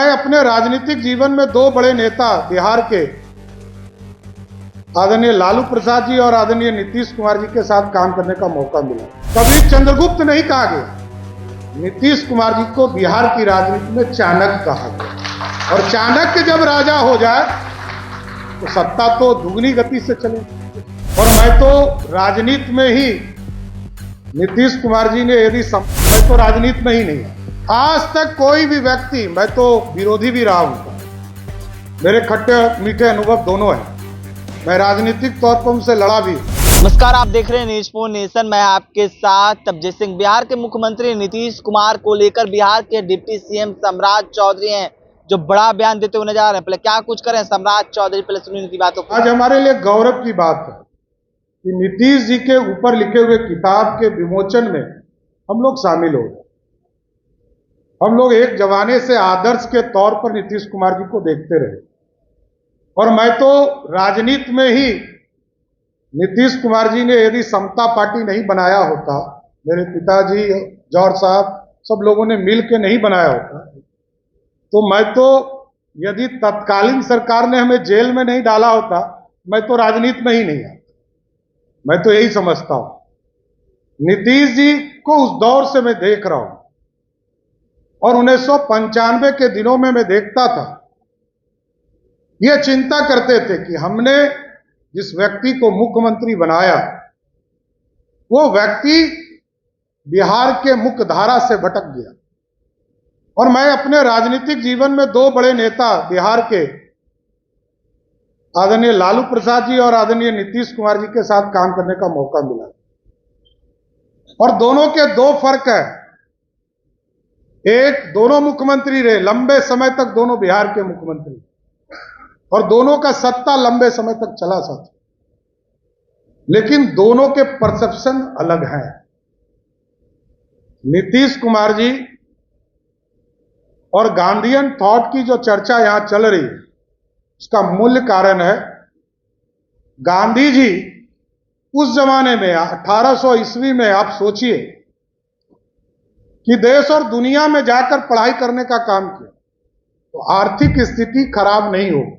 मैं अपने राजनीतिक जीवन में दो बड़े नेता बिहार के आदरणीय लालू प्रसाद जी और आदरणीय नीतीश कुमार जी के साथ काम करने का मौका मिला। कभी चंद्रगुप्त नहीं कहा गया, नीतीश कुमार जी को बिहार की राजनीति में चाणक्य कहा गया। और चाणक्य जब राजा हो जाए तो सत्ता तो दुगनी गति से चले। और मैं तो राजनीति में ही नीतीश कुमार जी ने यदि मैं तो राजनीति में ही नहीं, आज तक कोई भी व्यक्ति, मैं तो विरोधी भी रहा हूं, मेरे खट्टे मीठे अनुभव दोनों हैं, मैं राजनीतिक तौर पर उनसे लड़ा भी। नमस्कार, आप देख रहे हैं न्यूज़ फोर नेशन। मैं आपके साथ तबजीत सिंह। बिहार के मुख्यमंत्री नीतीश कुमार को लेकर बिहार के डिप्टी सीएम सम्राट चौधरी हैं जो बड़ा बयान देते हुए नजर आ रहे हैं। पहले क्या कुछ करें सम्राट चौधरी, पहले सुनिए इनकी बातों को। आज हमारे लिए गौरव की बात है कि नीतीश जी के ऊपर लिखे हुए किताब के विमोचन में हम लोग शामिल हो गए। हम लोग एक जमाने से आदर्श के तौर पर नीतीश कुमार जी को देखते रहे। और मैं तो राजनीति में ही नीतीश कुमार जी ने यदि समता पार्टी नहीं बनाया होता, मेरे पिताजी जौहर साहब सब लोगों ने मिल के नहीं बनाया होता, तो मैं तो यदि तत्कालीन सरकार ने हमें जेल में नहीं डाला होता, मैं तो राजनीति में ही नहीं आता। मैं तो यही समझता हूं। नीतीश जी को उस दौर से मैं देख रहा हूं और 1995 के दिनों में मैं देखता था, ये चिंता करते थे कि हमने जिस व्यक्ति को मुख्यमंत्री बनाया वो व्यक्ति बिहार के मुख्य धारा से भटक गया। और मैं अपने राजनीतिक जीवन में दो बड़े नेता बिहार के आदरणीय लालू प्रसाद जी और आदरणीय नीतीश कुमार जी के साथ काम करने का मौका मिला। और दोनों के दो फर्क है। एक, दोनों मुख्यमंत्री रहे लंबे समय तक, दोनों बिहार के मुख्यमंत्री, और दोनों का सत्ता लंबे समय तक चला साथ, लेकिन दोनों के परसेप्शन अलग हैं। नीतीश कुमार जी और गांधीयन थॉट की जो चर्चा यहां चल रही है, उसका मूल कारण है गांधी जी उस जमाने में 1800 ईस्वी में, आप सोचिए कि देश और दुनिया में जाकर पढ़ाई करने का काम किया तो आर्थिक स्थिति खराब नहीं होगी,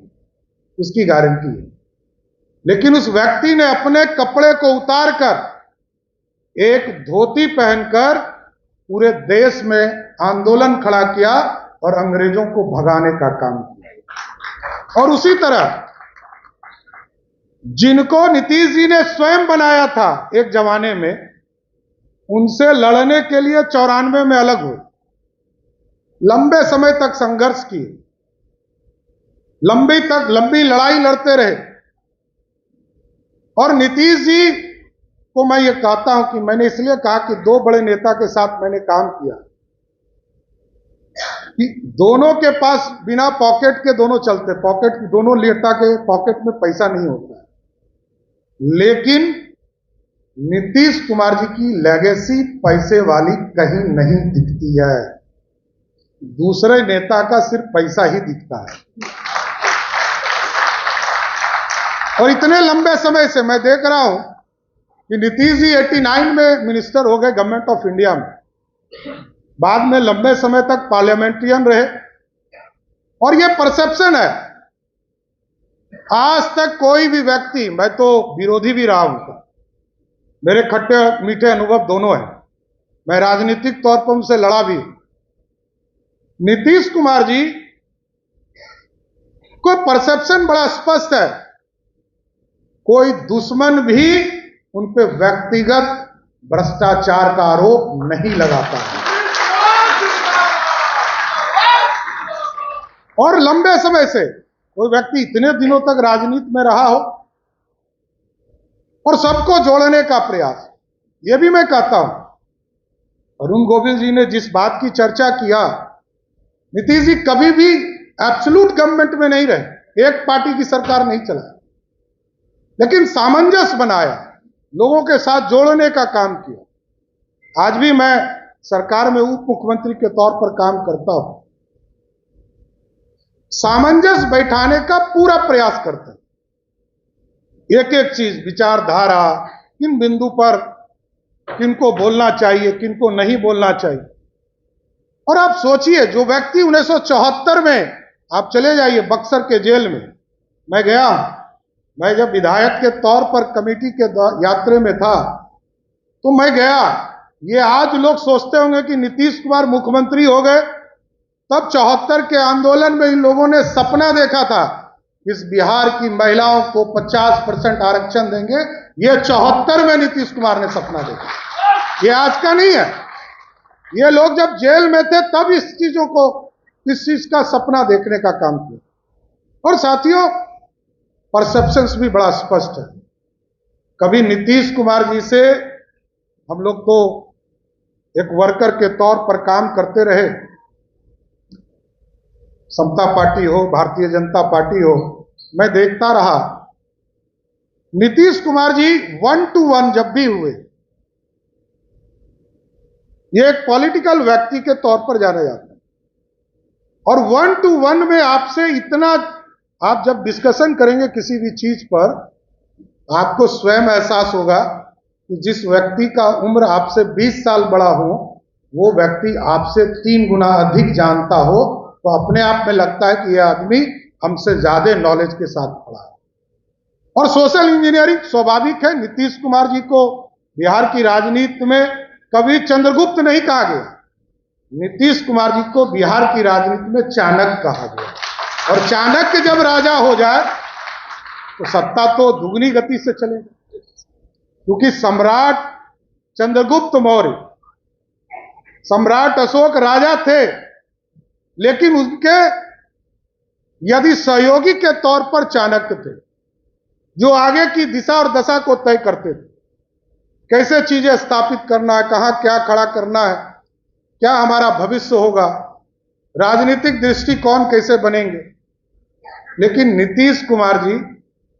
उसकी गारंटी है। लेकिन उस व्यक्ति ने अपने कपड़े को उतारकर एक धोती पहनकर पूरे देश में आंदोलन खड़ा किया और अंग्रेजों को भगाने का काम किया। और उसी तरह जिनको नीतीश जी ने स्वयं बनाया था एक जमाने में, उनसे लड़ने के लिए 94 में अलग हुए, लंबे समय तक संघर्ष किए, लंबी लड़ाई लड़ते रहे। और नीतीश जी को मैं ये कहता हूं कि मैंने इसलिए कहा कि दो बड़े नेता के साथ मैंने काम किया कि दोनों के पास बिना पॉकेट के दोनों चलते, पॉकेट दोनों नेता के पॉकेट में पैसा नहीं होता है, लेकिन नीतीश कुमार जी की लेगेसी पैसे वाली कहीं नहीं दिखती है। दूसरे नेता का सिर्फ पैसा ही दिखता है। और इतने लंबे समय से मैं देख रहा हूं कि नीतीश जी 89 में मिनिस्टर हो गए गवर्नमेंट ऑफ इंडिया में, बाद में लंबे समय तक पार्लियामेंट्रियन रहे। और यह परसेप्शन है, आज तक कोई भी व्यक्ति, मैं तो विरोधी भी रहा हूं, मेरे खट्टे मीठे अनुभव दोनों हैं, मैं राजनीतिक तौर पर उनसे लड़ा भी। नीतीश कुमार जी को परसेप्शन बड़ा स्पष्ट है, कोई दुश्मन भी उन पे व्यक्तिगत भ्रष्टाचार का आरोप नहीं लगाता है। और लंबे समय से कोई व्यक्ति इतने दिनों तक राजनीति में रहा हो और सबको जोड़ने का प्रयास, यह भी मैं कहता हूं। अरुण गोविल जी ने जिस बात की चर्चा किया, नीतीश जी कभी भी एब्सोल्यूट गवर्नमेंट में नहीं रहे, एक पार्टी की सरकार नहीं चला, लेकिन सामंजस्य बनाया, लोगों के साथ जोड़ने का काम किया। आज भी मैं सरकार में उप मुख्यमंत्री के तौर पर काम करता हूं, सामंजस्य बैठाने का पूरा प्रयास करते हैं। एक एक चीज, विचारधारा, किन बिंदु पर किनको बोलना चाहिए, किनको नहीं बोलना चाहिए, और आप सोचिए, जो व्यक्ति 1974 में, आप चले जाइए बक्सर के जेल में, मैं गया, मैं जब विधायक के तौर पर कमेटी के यात्रा में था तो मैं गया। ये आज लोग सोचते होंगे कि नीतीश कुमार मुख्यमंत्री हो गए, तब 74 के आंदोलन में इन लोगों ने सपना देखा था इस बिहार की महिलाओं को 50% आरक्षण देंगे। ये 74 में नीतीश कुमार ने सपना देखा, ये आज का नहीं है। ये लोग जब जेल में थे तब इस चीज का सपना देखने का काम किया। और साथियों, परसेप्शंस भी बड़ा स्पष्ट है। कभी नीतीश कुमार जी से हम लोग तो एक वर्कर के तौर पर काम करते रहे, समता पार्टी हो, भारतीय जनता पार्टी हो, मैं देखता रहा। नीतीश कुमार जी 1 to 1 जब भी हुए, ये एक पॉलिटिकल व्यक्ति के तौर पर जाने जाते हैं, और 1 to 1 में आपसे इतना, आप जब डिस्कशन करेंगे किसी भी चीज पर, आपको स्वयं एहसास होगा कि जिस व्यक्ति का उम्र आपसे 20 साल बड़ा हो, वो व्यक्ति आपसे 3 गुना अधिक जानता हो, तो अपने आप में लगता है कि यह आदमी हमसे ज्यादा नॉलेज के साथ खड़ा है। और सोशल इंजीनियरिंग स्वाभाविक है। नीतीश कुमार जी को बिहार की राजनीति में कभी चंद्रगुप्त नहीं कहा गया, नीतीश कुमार जी को बिहार की राजनीति में चाणक्य कहा गया। और चाणक्य जब राजा हो जाए तो सत्ता तो दुगनी गति से चलेगी, क्योंकि सम्राट चंद्रगुप्त मौर्य, सम्राट अशोक राजा थे, लेकिन उनके यदि सहयोगी के तौर पर चाणक्य थे, जो आगे की दिशा और दशा को तय करते थे। कैसे चीजें स्थापित करना है, कहां क्या खड़ा करना है, क्या हमारा भविष्य होगा, राजनीतिक दृष्टिकोण कैसे बनेंगे। लेकिन नीतीश कुमार जी,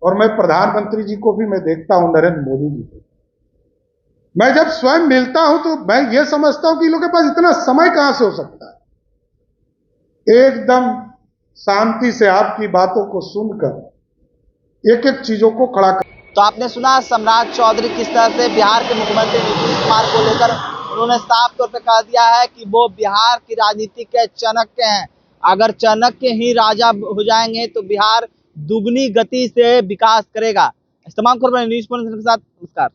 और मैं प्रधानमंत्री जी को भी मैं देखता हूं, नरेंद्र मोदी जी को, मैं जब स्वयं मिलता हूं तो मैं ये समझता हूं कि इन लोगों के पास इतना समय कहां से हो सकता है। एकदम शांति से आपकी बातों को सुनकर एक एक चीजों को खड़ा कर। तो आपने सुना सम्राट चौधरी किस तरह से बिहार के मुख्यमंत्री नीतीश कुमार को लेकर उन्होंने साफ तौर पे कह दिया है कि वो बिहार की राजनीति के चाणक्य हैं। अगर चाणक्य ही राजा हो जाएंगे तो बिहार दुगनी गति से विकास करेगा। इस तमाम खबरें न्यूज़ पॉइंट के साथ नमस्कार।